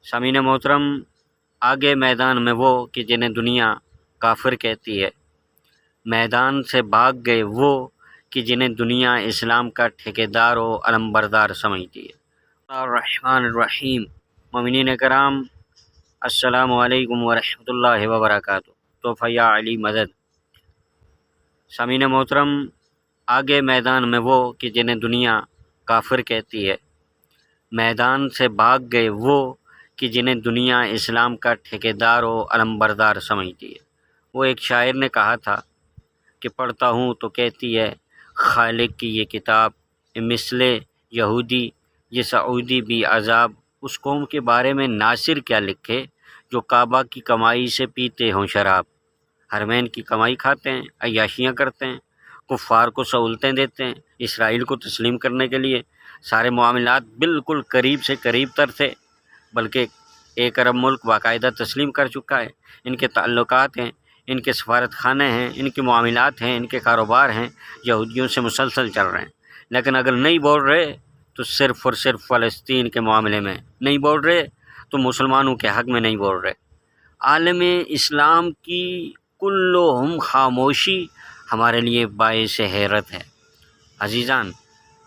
सामीन मोहतरम, आगे मैदान में वो कि जिन्हें दुनिया काफिर कहती है, मैदान से भाग गए वो कि जिन्हें दुनिया इस्लाम का ठेकेदार व अलमबरदार समझती है। अर्रहमान रहीम। मोमिनीन कराम, अस्सलामु अलैकुम व रहमतुल्लाहि व बरकातुहू। तोहफ़ा या अली मदद। सामीन मोहतरम, आगे मैदान में वो कि जिन्हें दुनिया काफिर कहती है, मैदान से भाग गए वो कि जिन्हें दुनिया इस्लाम का ठेकेदार व अलमबरदार समझती है। वो एक शायर ने कहा था कि पढ़ता हूँ तो कहती है खालिक की ये किताब, मिसले यहूदी ये सऊदी भी अजाब। उस कौम के बारे में नासिर क्या लिखे जो काबा की कमाई से पीते हों शराब। हरमैन की कमाई खाते हैं, अय्याशियाँ करते हैं, कुफ़ार को सहूलतें देते हैं। इसराइल को तस्लीम करने के लिए सारे मामलात बिल्कुल करीब से करीब तर थे, बल्कि एक अरब मुल्क बाकायदा तस्लीम कर चुका है। इनके ताल्लुकात हैं, इनके सफारत खाने हैं, इनके मामलात हैं, इनके कारोबार हैं, यहूदियों से मुसलसल चल रहे हैं। लेकिन अगर नहीं बोल रहे तो सिर्फ़ और सिर्फ फ़लस्तीन के मामले में नहीं बोल रहे, तो मुसलमानों के हक़ में नहीं बोल रहे। आलम इस्लाम की कुल्लुहुम खामोशी हमारे लिए बाइस हैरत है। अजीज़ान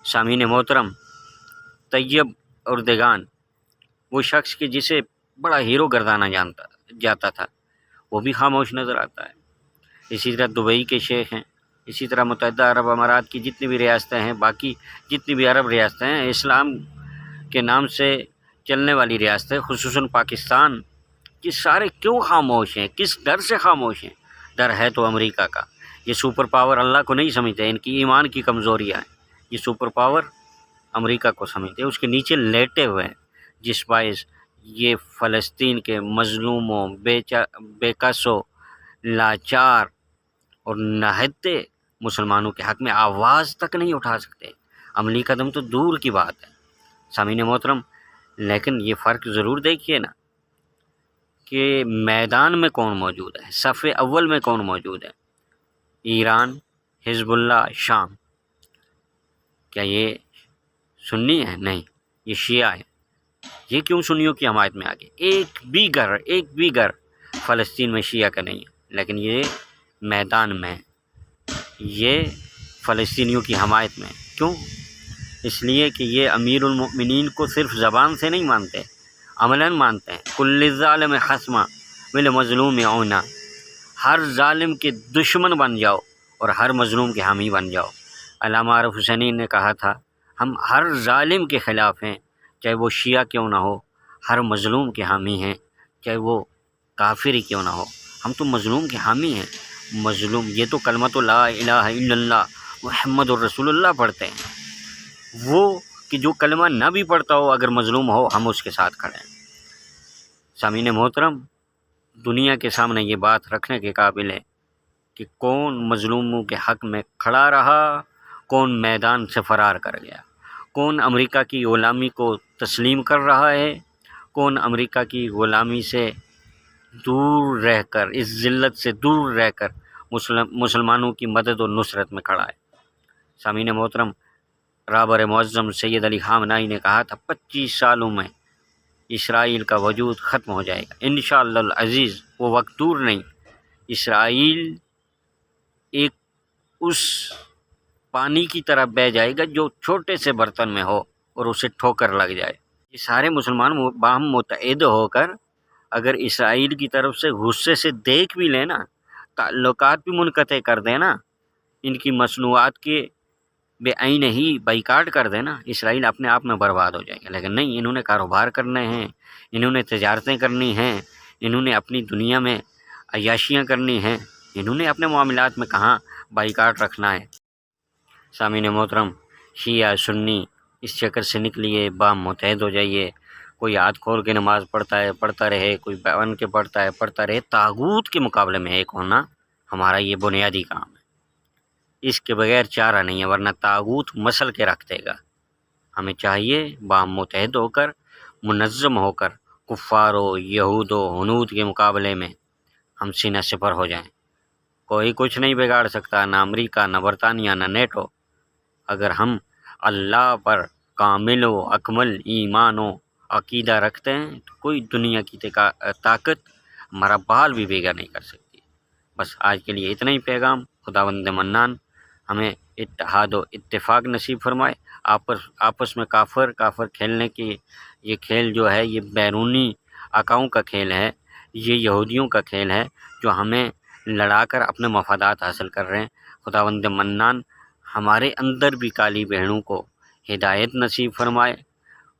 सामीन मोहतरम, तैयब उर्दगान, वो शख्स कि जिसे बड़ा हीरो गर्दाना जाता था, वो भी खामोश नज़र आता है। इसी तरह दुबई के शेख हैं, इसी तरह मुत्तहिदा अरब अमारात की जितनी भी रियासतें हैं, बाकी जितनी भी अरब रियासतें हैं, इस्लाम के नाम से चलने वाली रियासतें, खुसूसन पाकिस्तान, कि सारे क्यों खामोश हैं, किस डर से खामोश हैं? डर है तो अमेरिका का। ये सुपर पावर अल्लाह को नहीं समझते, इनकी ईमान की कमज़ोरियाँ हैं। ये सुपर पावर अमेरिका को समझते हैं, उसके नीचे लेटे हुए हैं, जिस बाइस ये फ़लस्तीन के मज़लूमों, बेकसों, लाचार और नहते मुसलमानों के हक़ में आवाज़ तक नहीं उठा सकते। अमली कदम तो दूर की बात है। सामीन मोहतरम, लेकिन ये फ़र्क ज़रूर देखिए ना कि मैदान में कौन मौजूद है, सफ़े अव्वल में कौन मौजूद है? ईरान, हिज़्बुल्लाह, शाम। क्या ये सुन्नी है? नहीं, ये शिया है। ये क्यों सुन्नियों की हमायत में आ गए? एक भी घर फ़लस्तीन में शिया का नहीं है, लेकिन ये मैदान में है, ये फ़लस्तीनियों की हमायत में है। क्यों? इसलिए कि ये अमीरुल मोमिनीन को सिर्फ ज़बान से नहीं मानते, अमलन मानते हैं। कुल्लि ज़ालिम खस्मा मिल मज़लूम औना। हर ज़ालिम के दुश्मन बन जाओ और हर मज़लूम के हामी बन जाओ। अल्लामा आरिफ हुसैनी ने कहा था, हम हर ज़ालिम के ख़िलाफ़ हैं, चाहे वो शिया क्यों ना हो। हर मज़लूम के हामी हैं, चाहे वो काफिर ही क्यों ना हो। हम तो मज़लूम के हामी हैं। मज़लूम, ये तो कलमतु ला इलाहा इल्लल्लाह मुहम्मदुर रसूलुल्लाह पढ़ते हैं। वो कि जो कलमा ना भी पढ़ता हो, अगर मज़लूम हो, हम उसके साथ खड़े हैं। सामीन मोहतरम, दुनिया के सामने ये बात रखने के काबिल है कि कौन मज़लूमों के हक़ में खड़ा रहा, कौन मैदान से फ़रार कर गया, कौन अमेरिका की ग़ुलामी को तस्लीम कर रहा है, कौन अमेरिका की ग़ुलामी से दूर रहकर, इस ज़िल्लत से दूर रहकर मुसलमानों की मदद और नुसरत में खड़ा है। सामीन मोहतरम, राबर मुअज़्ज़म सैयद अली ख़ामनाई ने कहा था 25 सालों में इसराइल का वजूद ख़त्म हो जाएगा इंशाअल्लाह अज़ीज़। वो वक्त दूर नहीं। इसराइल एक उस पानी की तरह बह जाएगा जो छोटे से बर्तन में हो और उसे ठोकर लग जाए। ये सारे मुसलमान बाहम मुत्तहिद होकर अगर इसराइल की तरफ से गुस्से से देख भी लेना, ताल्लुकात भी मुनक़ते कर देना, इनकी मसनूआत के बेआईन ही बाइकाट कर देना, इसराइल अपने आप में बर्बाद हो जाएगा। लेकिन नहीं, इन्होंने कारोबार करने हैं, इन्होंने तजारतें करनी हैं, इन्होंने अपनी दुनिया में अय्याशियाँ करनी हैं, इन्होंने अपने मामलात में कहाँ बाइकाट रखना है। सामीन मोहतरम, शिया सुन्नी इस चक्कर से निकलिए, बाम मुत्तहिद हो जाइए। कोई हाथ खोल के नमाज़ पढ़ता है, पढ़ता रहे, कोई बन के पढ़ता है, पढ़ता रहे। तागूत के मुकाबले में एक होना हमारा ये बुनियादी काम है। इसके बगैर चारा नहीं है, वरना तागूत मसल के रख देगा। हमें चाहिए बाम मुत्तहिद होकर, मुनज़्ज़म होकर, कुफ़ारो, यहूदो, हुनूद के मुकाबले में हम सीना सिपर हो जाएं। कोई कुछ नहीं बिगाड़ सकता, ना अमेरिका, ना बरतानिया, ना नेटो। अगर हम अल्लाह पर कामिल व अकमल ईमान हो, عقیدہ رکھتے ہیں تو کوئی دنیا کی طاقت ہمارا بال بھی بھیگا نہیں کر سکتی۔ بس آج کے لیے اتنا ہی پیغام۔ خداوند منان ہمیں اتحاد و اتفاق نصیب فرمائے۔ آپس میں کافر کھیلنے کی یہ کھیل جو ہے یہ بیرونی آقاؤں کا کھیل ہے، یہ یہودیوں کا کھیل ہے جو ہمیں لڑا کر اپنے مفادات حاصل کر رہے ہیں۔ خداوند منان ہمارے اندر بھی کالی بہنوں کو ہدایت نصیب فرمائے۔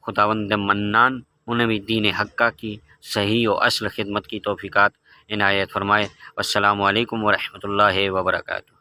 خداوند منان انہیں بھی دین حقہ کی صحیح و اصل خدمت کی توفیقات عنایت فرمائے۔ والسلام علیکم ورحمۃ اللہ وبرکاتہ۔